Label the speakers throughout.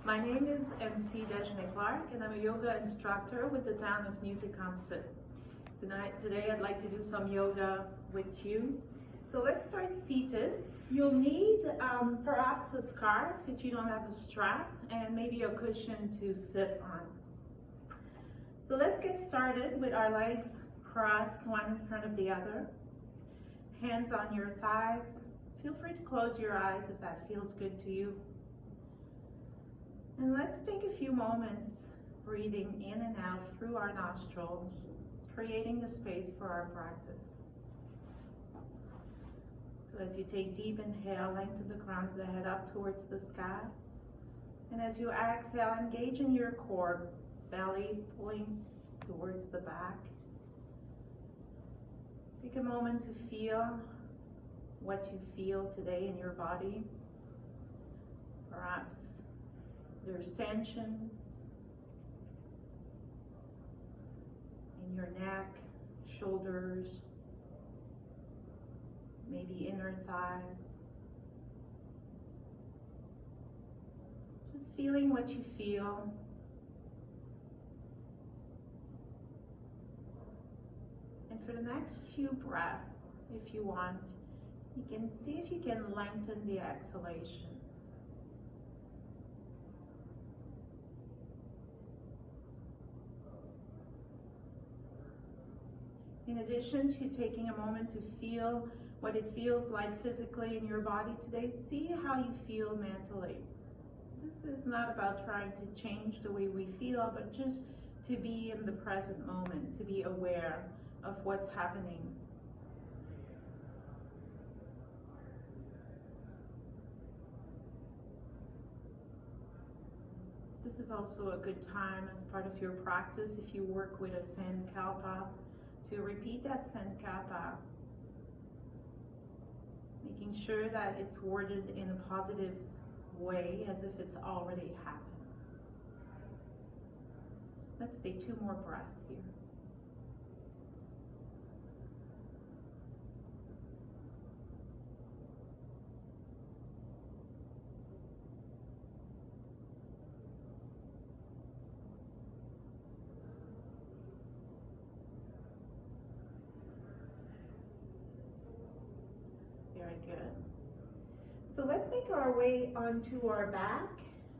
Speaker 1: My name is MC Clark, and I'm a yoga instructor with the town of New Tecumseth. Today I'd like to do some yoga with you. So let's start seated. You'll need perhaps a scarf if you don't have a strap, and maybe a cushion to sit on. So let's get started with our legs crossed one in front of the other. Hands on your thighs. Feel free to close your eyes if that feels good to you. And let's take a few moments breathing in and out through our nostrils, creating a space for our practice. So as you take deep inhale, lengthen the crown of the head up towards the sky. And as you exhale, engage in your core, belly pulling towards the back. Take a moment to feel what you feel today in your body. Perhaps there's tensions in your neck, shoulders, maybe inner thighs. Just feeling what you feel. And for the next few breaths, if you want, you can see if you can lengthen the exhalation. In addition to taking a moment to feel what it feels like physically in your body today, see how you feel mentally. This is not about trying to change the way we feel, but just to be in the present moment, to be aware of what's happening. This is also a good time as part of your practice, if you work with a sankalpa, to repeat that sankalpa, making sure that it's worded in a positive way, as if it's already happened. Let's take 2 more breaths here. Very good. So let's make our way onto our back.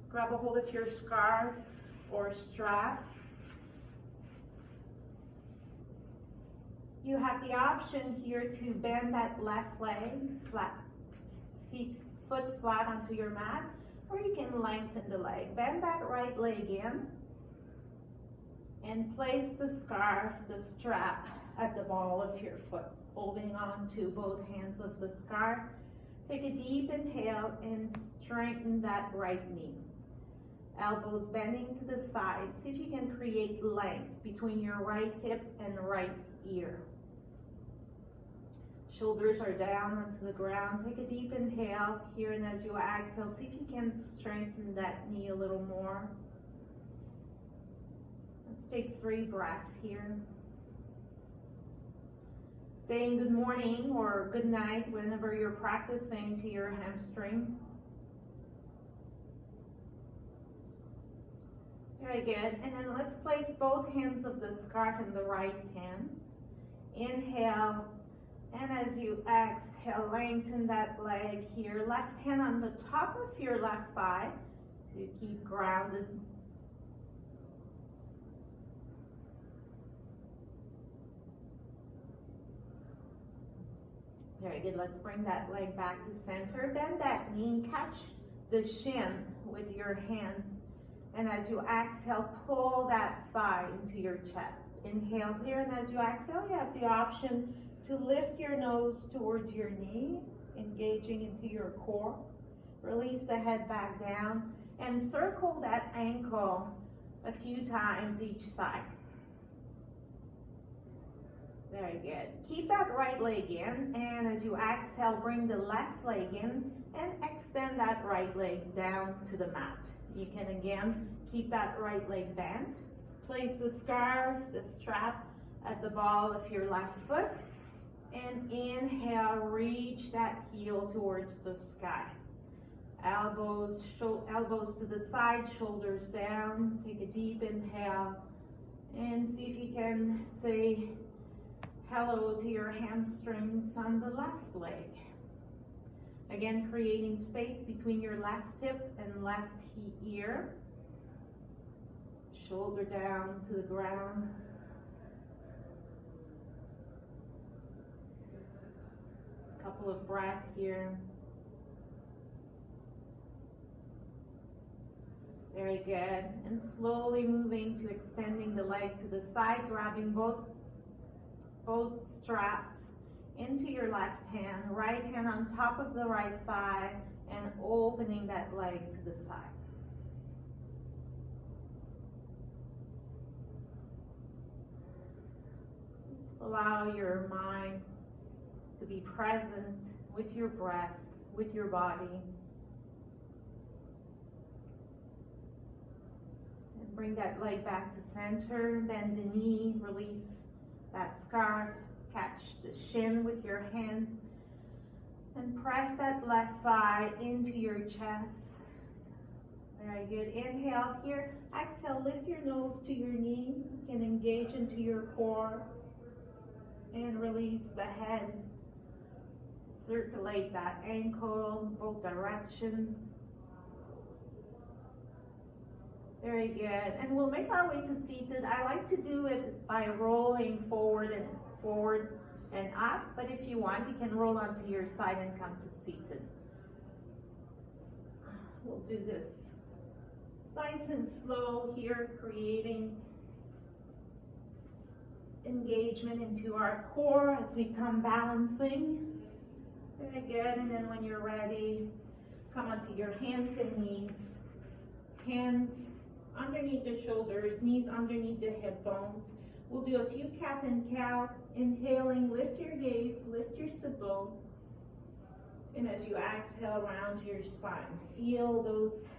Speaker 1: Grab a hold of your scarf or strap. You have the option here to bend that left leg flat, foot flat onto your mat, or you can lengthen the leg. Bend that right leg in and place the scarf, the strap, at the ball of your foot, holding on to both hands of the scarf. Take a deep inhale and straighten that right knee. Elbows bending to the side. See if you can create length between your right hip and right ear. Shoulders are down onto the ground. Take a deep inhale here, and as you exhale, see if you can strengthen that knee a little more. Let's take 3 breaths here. Saying good morning or good night whenever you're practicing to your hamstring. Very good. And then let's place both hands of the scarf in the right hand. Inhale, and as you exhale, lengthen that leg here. Left hand on the top of your left thigh to keep grounded. Very good. Let's bring that leg back to center. Bend that knee and catch the shin with your hands. And as you exhale, pull that thigh into your chest. Inhale here, and as you exhale, you have the option to lift your nose towards your knee, engaging into your core. Release the head back down and circle that ankle a few times each side. Very good. Keep that right leg in, and as you exhale, bring the left leg in and extend that right leg down to the mat. You can again keep that right leg bent. Place the scarf, the strap at the ball of your left foot, and inhale, reach that heel towards the sky. Elbows to the side, shoulders down. Take a deep inhale and see if you can say hello to your hamstrings on the left leg. Again, creating space between your left hip and left ear. Shoulder down to the ground. A couple of breaths here. Very good. And slowly moving to extending the leg to the side, grabbing both straps into your left hand, right hand on top of the right thigh, and opening that leg to the side. Just allow your mind to be present with your breath, with your body. And bring that leg back to center, bend the knee, release that scarf. Catch the shin with your hands and press that left thigh into your chest. Very good. Inhale here. Exhale, lift your nose to your knee. You can engage into your core and release the head. Circulate that ankle both directions. Very good. And we'll make our way to seated. I like to do it by rolling forward and up, but if you want, you can roll onto your side and come to seated. We'll do this nice and slow here, creating engagement into our core as we come balancing. Very good. And then when you're ready, come onto your hands and knees. Hands underneath the shoulders, knees underneath the hip bones. We'll do a few cat and cow. Inhaling, lift your gaze, lift your sit bones. And as you exhale, round your spine. Feel those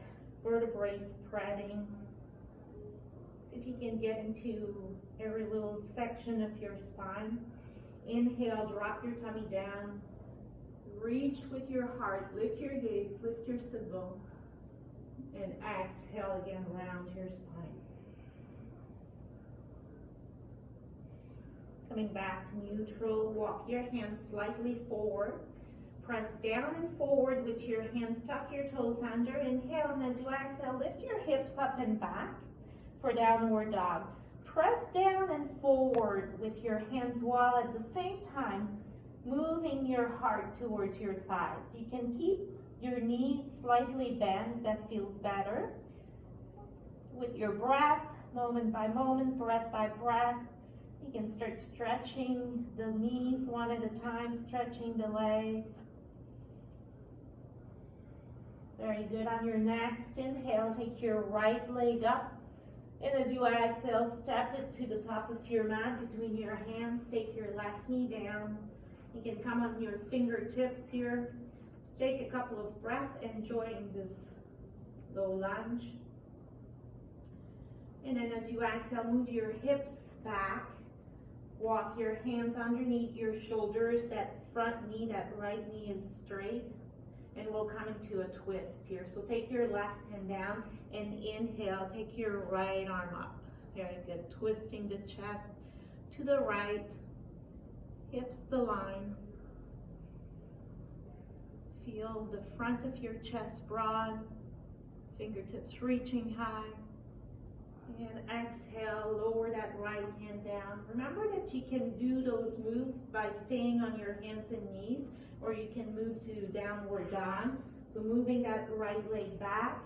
Speaker 1: vertebrae spreading. See if you can get into every little section of your spine. Inhale, drop your tummy down. Reach with your heart, lift your gaze, lift your sit bones. And exhale again, round your spine. Coming back to neutral, walk your hands slightly forward. Press down and forward with your hands, tuck your toes under. Inhale, and as you exhale, lift your hips up and back for downward dog. Press down and forward with your hands while at the same time moving your heart towards your thighs. You can keep your knees slightly bent, that feels better. With your breath, moment by moment, breath by breath, you can start stretching the knees one at a time, stretching the legs. Very good. On your next inhale, take your right leg up. And as you exhale, step it to the top of your mat between your hands. Take your left knee down. You can come on your fingertips here. Just take a couple of breaths, enjoying this low lunge. And then as you exhale, move your hips back. Walk your hands underneath your shoulders. That front knee, that right knee is straight. And we'll come into a twist here. So take your left hand down and inhale. Take your right arm up. Very good. Twisting the chest to the right. Hips to line. Feel the front of your chest broad. Fingertips reaching high. And exhale, lower that right hand down. Remember that you can do those moves by staying on your hands and knees, or you can move to downward dog. So moving that right leg back.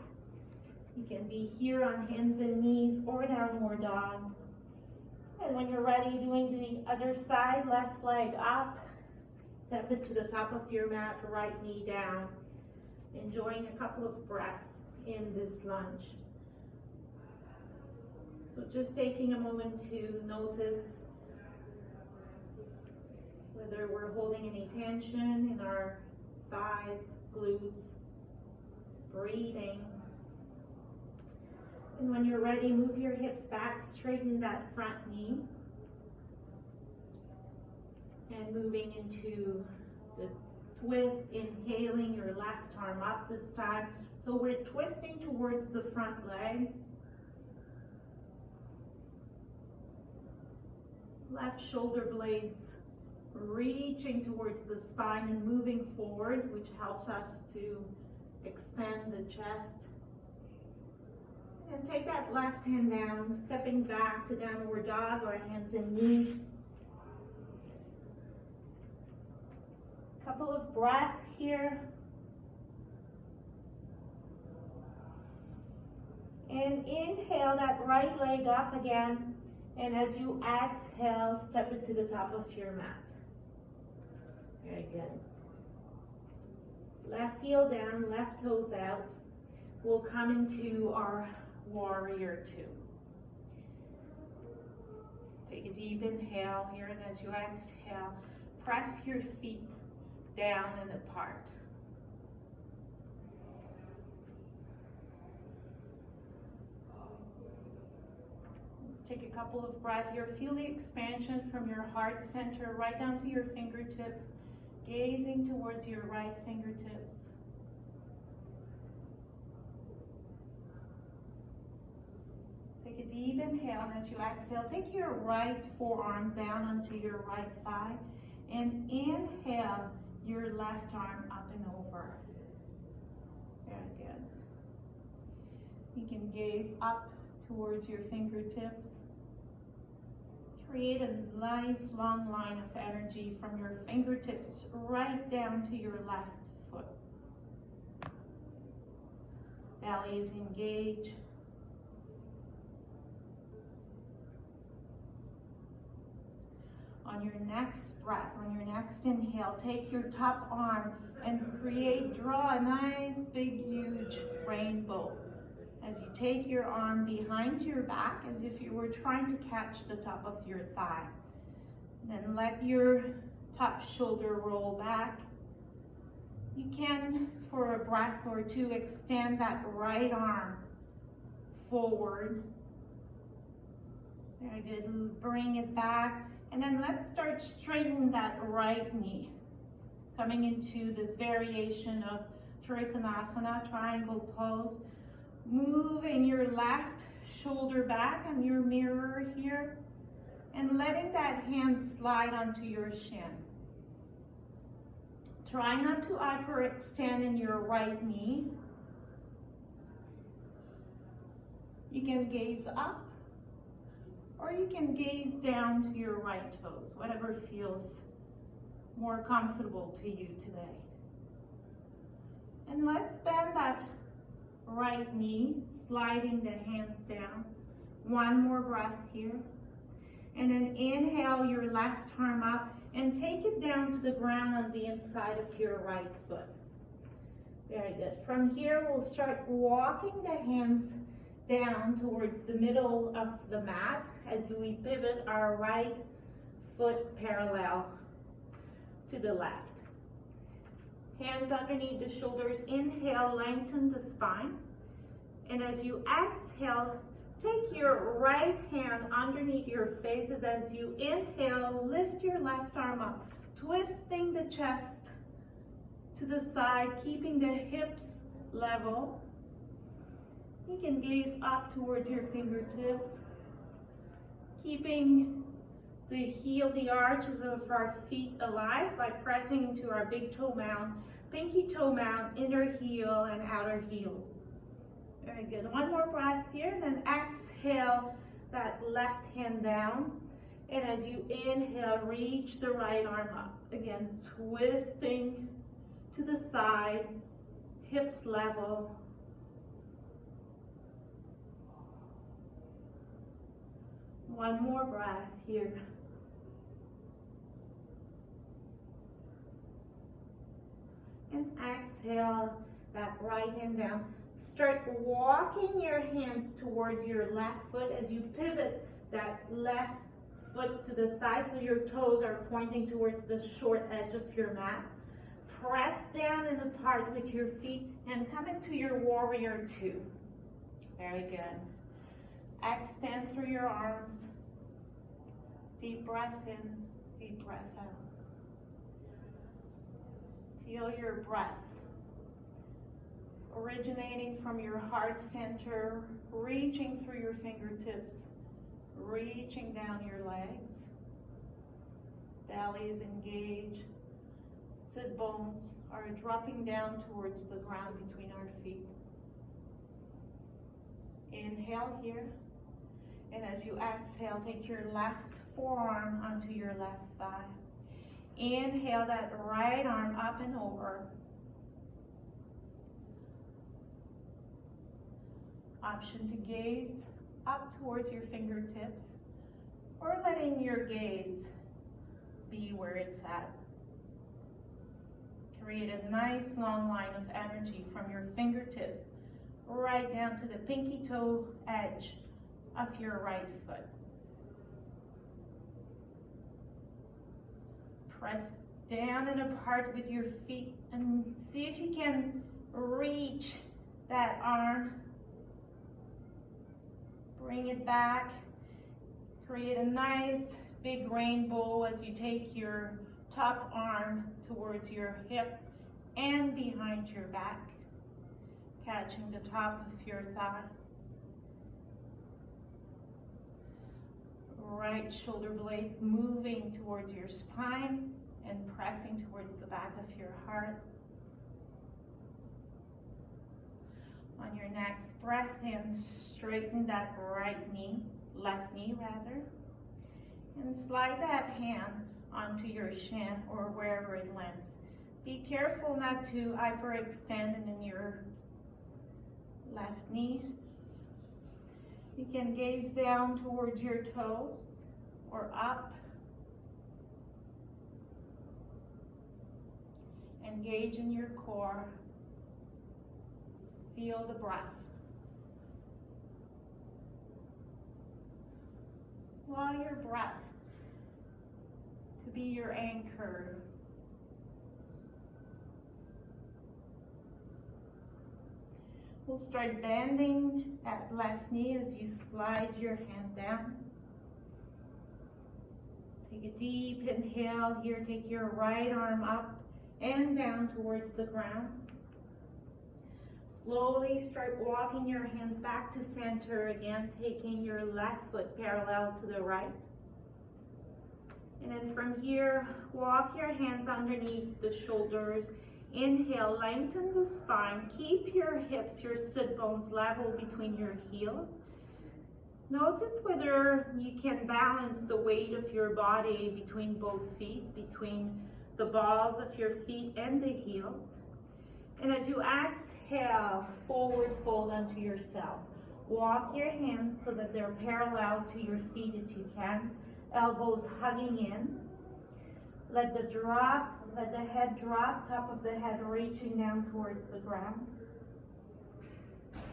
Speaker 1: You can be here on hands and knees or downward dog. And when you're ready, doing the other side, left leg up. Step it to the top of your mat, right knee down. Enjoying a couple of breaths in this lunge. So just taking a moment to notice whether we're holding any tension in our thighs, glutes, breathing. And when you're ready, move your hips back, straighten that front knee. And moving into the twist, inhaling your left arm up this time. So we're twisting towards the front leg. Left shoulder blades reaching towards the spine and moving forward, which helps us to expand the chest. And take that left hand down, stepping back to downward dog or hands and knees. Couple of breaths here. And inhale that right leg up again. And as you exhale, step it to the top of your mat. Very good. Left heel down, left toes out. We'll come into our warrior two. Take a deep inhale here, and as you exhale, press your feet down and apart. Let's take a couple of breaths here. Feel the expansion from your heart center right down to your fingertips, gazing towards your right fingertips. Take a deep inhale, and as you exhale, take your right forearm down onto your right thigh, and inhale your left arm up and over. Very good. You can gaze up towards your fingertips. Create a nice long line of energy from your fingertips right down to your left foot. Belly is engaged. On your next breath, on your next inhale, take your top arm and draw a nice, big, huge rainbow. As you take your arm behind your back, as if you were trying to catch the top of your thigh. Then let your top shoulder roll back. You can, for a breath or two, extend that right arm forward. Very good. Bring it back. And then let's start straightening that right knee. Coming into this variation of Trikonasana, triangle pose. Moving your left shoulder back on your mirror here. And letting that hand slide onto your shin. Try not to hyperextend in your right knee. You can gaze up, or you can gaze down to your right toes, whatever feels more comfortable to you today. And let's bend that right knee, sliding the hands down. One more breath here. And then inhale your left arm up and take it down to the ground on the inside of your right foot. Very good. From here, we'll start walking the hands down towards the middle of the mat as we pivot our right foot parallel to the left. Hands underneath the shoulders. Inhale, lengthen the spine. And as you exhale, take your right hand underneath your faces. As you inhale, lift your left arm up, twisting the chest to the side, keeping the hips level. You can gaze up towards your fingertips, keeping the arches of our feet alive by pressing into our big toe mound, pinky toe mound, inner heel, and outer heel. Very good. One more breath here, and then exhale that left hand down. And as you inhale, reach the right arm up. Again, twisting to the side, hips level. One more breath here. And exhale that right hand down. Start walking your hands towards your left foot as you pivot that left foot to the side so your toes are pointing towards the short edge of your mat. Press down and apart with your feet and come into your warrior two. Very good. Extend through your arms. Deep breath in, deep breath out. Feel your breath originating from your heart center, reaching through your fingertips, reaching down your legs. Belly is engaged. Sit bones are dropping down towards the ground between our feet. Inhale here. And as you exhale, take your left forearm onto your left thigh. Inhale that right arm up and over. Option to gaze up towards your fingertips or letting your gaze be where it's at. Create a nice long line of energy from your fingertips right down to the pinky toe edge of your right foot. Press down and apart with your feet and see if you can reach that arm. Bring it back. Create a nice big rainbow as you take your top arm towards your hip and behind your back, catching the top of your thigh. Right shoulder blades moving towards your spine and pressing towards the back of your heart. On your next breath in, straighten that left knee rather, and slide that hand onto your shin or wherever it lands. Be careful not to hyperextend in your left knee. You can gaze down towards your toes or up. Engage in your core. Feel the breath. Allow your breath to be your anchor. We'll start bending that left knee as you slide your hand down. Take a deep inhale here. Take your right arm up and down towards the ground. Slowly start walking your hands back to center again, taking your left foot parallel to the right. And then from here, walk your hands underneath the shoulders. Inhale, lengthen the spine. Keep your hips, your sit bones level between your heels. Notice whether you can balance the weight of your body between both feet, between the balls of your feet and the heels. And as you exhale, forward fold onto yourself. Walk your hands so that they're parallel to your feet if you can. Elbows hugging in. Let the head drop, top of the head reaching down towards the ground.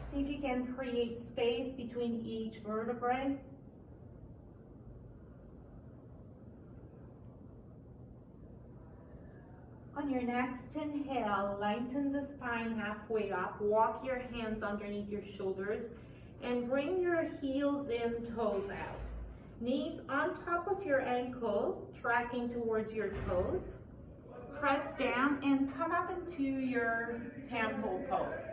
Speaker 1: See if you can create space between each vertebrae. On your next inhale, lengthen the spine halfway up. Walk your hands underneath your shoulders and bring your heels in, toes out. Knees on top of your ankles, tracking towards your toes. Press down and come up into your temple pose.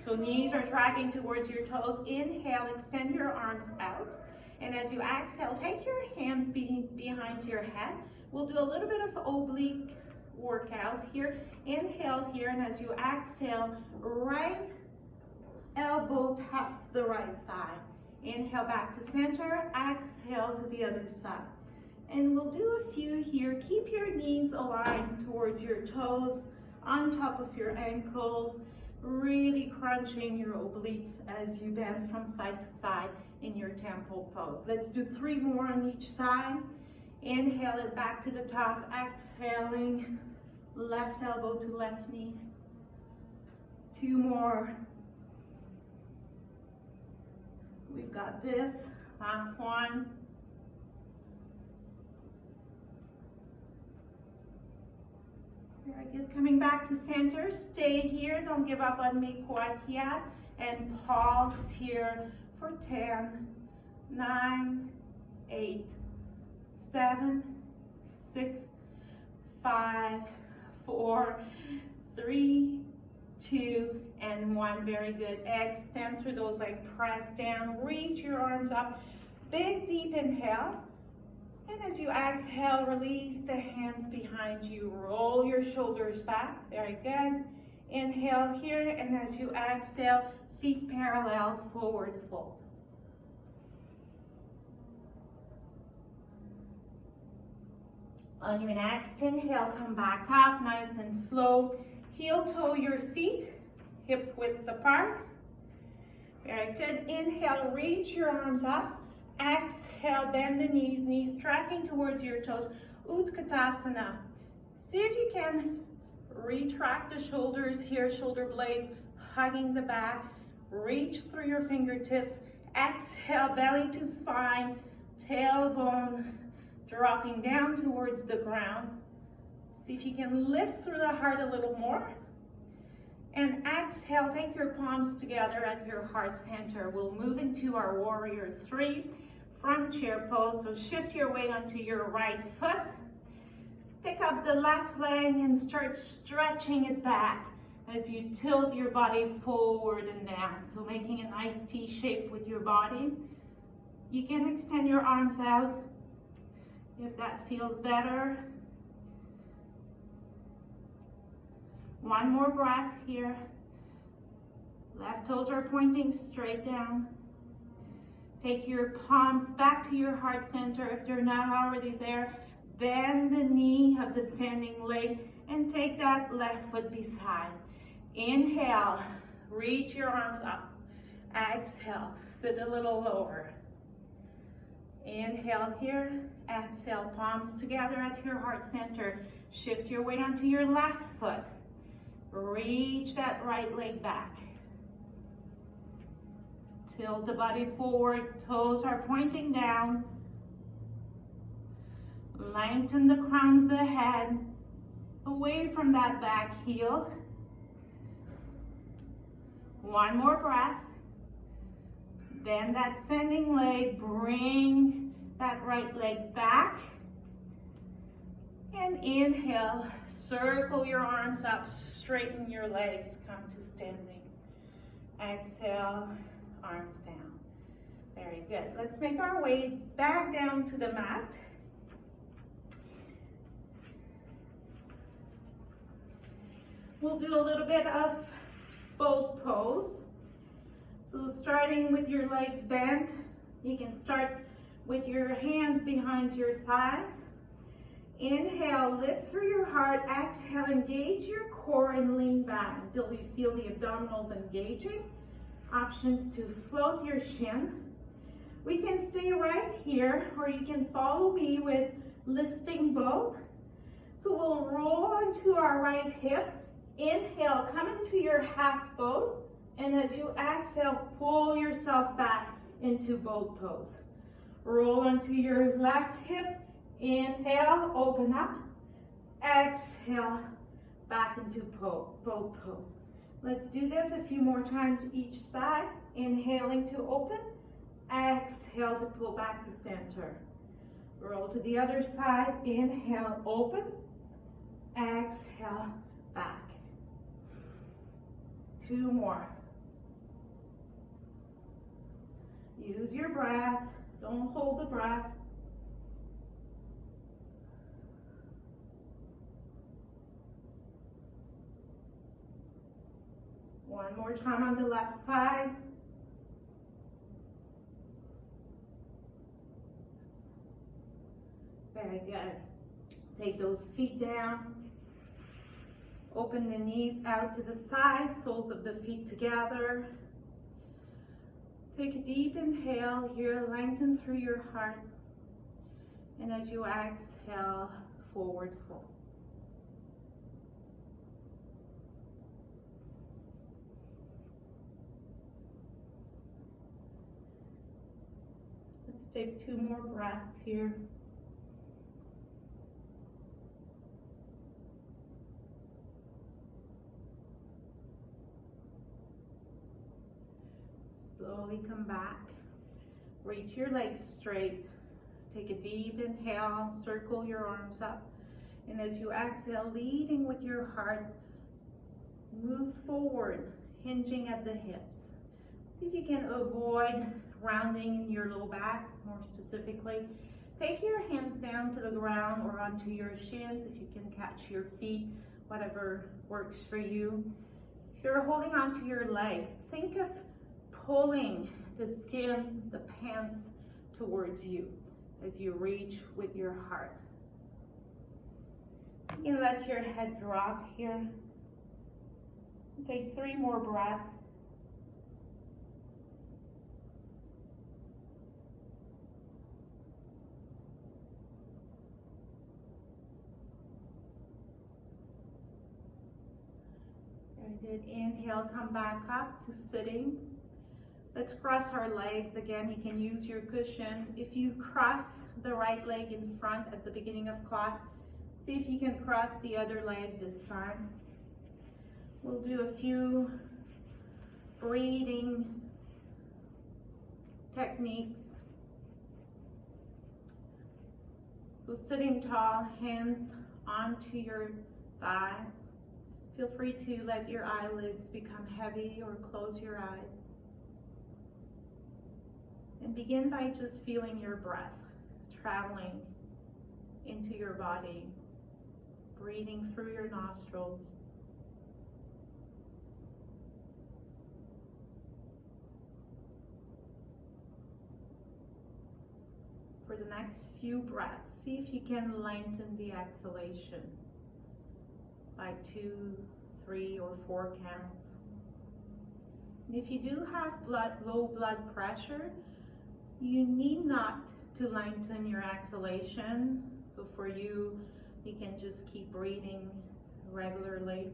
Speaker 1: So knees are tracking towards your toes. Inhale, extend your arms out. And as you exhale, take your hands behind your head. We'll do a little bit of oblique workout here. Inhale here, and as you exhale, right elbow taps the right thigh. Inhale back to center, exhale to the other side. And we'll do a few here. Keep your knees aligned towards your toes, on top of your ankles, really crunching your obliques as you bend from side to side in your temple pose. Let's do 3 more on each side. Inhale it back to the top, exhaling, left elbow to left knee. 2 more. We've got this, last one. Very good, coming back to center, stay here, don't give up on me quite yet, and pulse here for 10, 9, 8, 7, 6, 5, 4, 3, 2, and 1. Very good. Extend through those legs. Press down. Reach your arms up. Big, deep inhale. And as you exhale, release the hands behind you. Roll your shoulders back. Very good. Inhale here, and as you exhale, feet parallel, forward fold. On your next inhale, come back up, nice and slow. Heel toe your feet, hip width apart. Very good. Inhale, reach your arms up. Exhale, bend the knees, knees tracking towards your toes. Utkatasana. See if you can retract the shoulders here, shoulder blades hugging the back. Reach through your fingertips. Exhale, belly to spine, tailbone dropping down towards the ground. See if you can lift through the heart a little more. And exhale, take your palms together at your heart center. We'll move into our warrior 3, front chair pose. So shift your weight onto your right foot. Pick up the left leg and start stretching it back as you tilt your body forward and down. So making a nice T shape with your body. You can extend your arms out if that feels better. One more breath here. Left toes are pointing straight down. Take your palms back to your heart center if they're not already there. Bend the knee of the standing leg and take that left foot beside. Inhale, reach your arms up. Exhale, sit a little lower. Inhale here, exhale, palms together at your heart center. Shift your weight onto your left foot. Reach that right leg back. Tilt the body forward, toes are pointing down. Lengthen the crown of the head, away from that back heel. One more breath. Bend that standing leg, bring that right leg back. And inhale, circle your arms up, straighten your legs, come to standing. Exhale, arms down. Very good. Let's make our way back down to the mat. We'll do a little bit of boat pose. So starting with your legs bent, you can start with your hands behind your thighs. Inhale, lift through your heart. Exhale, engage your core and lean back until you feel the abdominals engaging. Options to float your shin. We can stay right here, or you can follow me with listing both. So we'll roll onto our right hip. Inhale, come into your half boat. And as you exhale, pull yourself back into boat pose. Roll onto your left hip. Inhale, open up. Exhale, back into boat pose. Let's do this a few more times each side. Inhaling to open. Exhale to pull back to center. Roll to the other side. Inhale, open. Exhale, back. 2 more. Use your breath. Don't hold the breath. One more time on the left side. Very good. Take those feet down. Open the knees out to the side, soles of the feet together. Take a deep inhale here, lengthen through your heart. And as you exhale, forward fold. Let's take 2 more breaths here. Slowly come back. Reach your legs straight. Take a deep inhale, circle your arms up. And as you exhale, leading with your heart, move forward, hinging at the hips. See if you can avoid rounding in your low back, more specifically. Take your hands down to the ground or onto your shins if you can catch your feet, whatever works for you. If you're holding onto your legs, think of pulling the skin, the pants towards you as you reach with your heart. You can let your head drop here. Take 3 more breaths. Very good. Inhale, come back up to sitting. Let's cross our legs again. You can use your cushion. If you cross the right leg in front at the beginning of class, see if you can cross the other leg this time. We'll do a few breathing techniques. So sitting tall, hands onto your thighs. Feel free to let your eyelids become heavy or close your eyes. And begin by just feeling your breath traveling into your body, breathing through your nostrils. For the next few breaths, see if you can lengthen the exhalation by 2, 3, or 4 counts. And if you do have low blood pressure, you need not to lengthen your exhalation. So for you, you can just keep breathing regularly.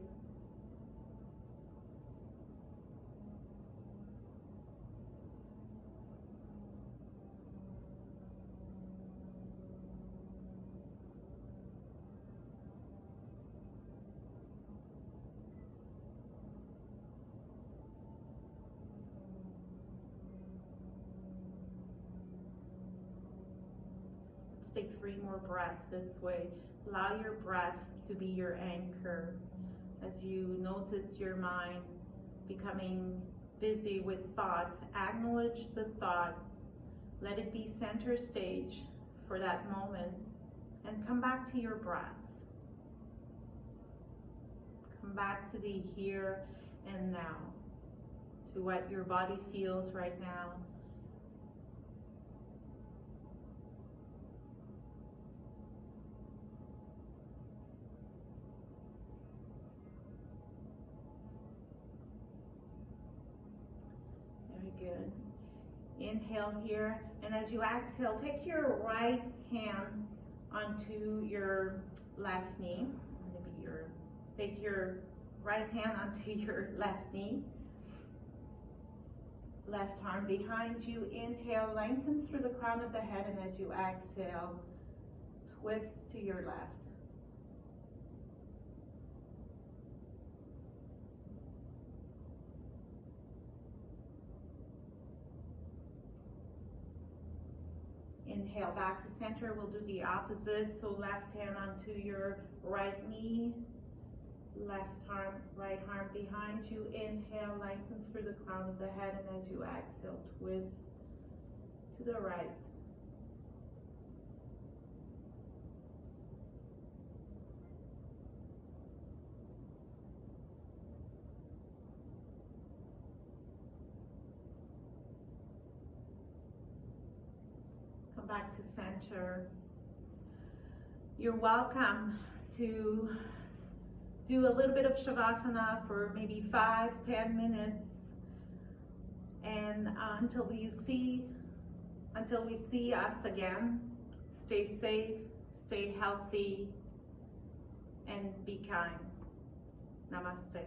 Speaker 1: Take 3 more breaths this way. Allow your breath to be your anchor as you notice your mind becoming busy with thoughts. Acknowledge the thought. Let it be center stage for that moment and come back to your breath. Come back to the here and now, to what your body feels right now. Good. Inhale here, and as you exhale, take your right hand onto your left knee. Take your right hand onto your left knee. Left arm behind you. Inhale, lengthen through the crown of the head, and as you exhale, twist to your left. Inhale back to center. We'll do the opposite. So left hand onto your right knee, left arm, right arm behind you. Inhale, lengthen through the crown of the head, and as you exhale, twist to the right. Back to center. You're welcome to do a little bit of Shavasana for maybe 5-10 minutes, and until we see us again. Stay safe, stay healthy, and be kind. Namaste.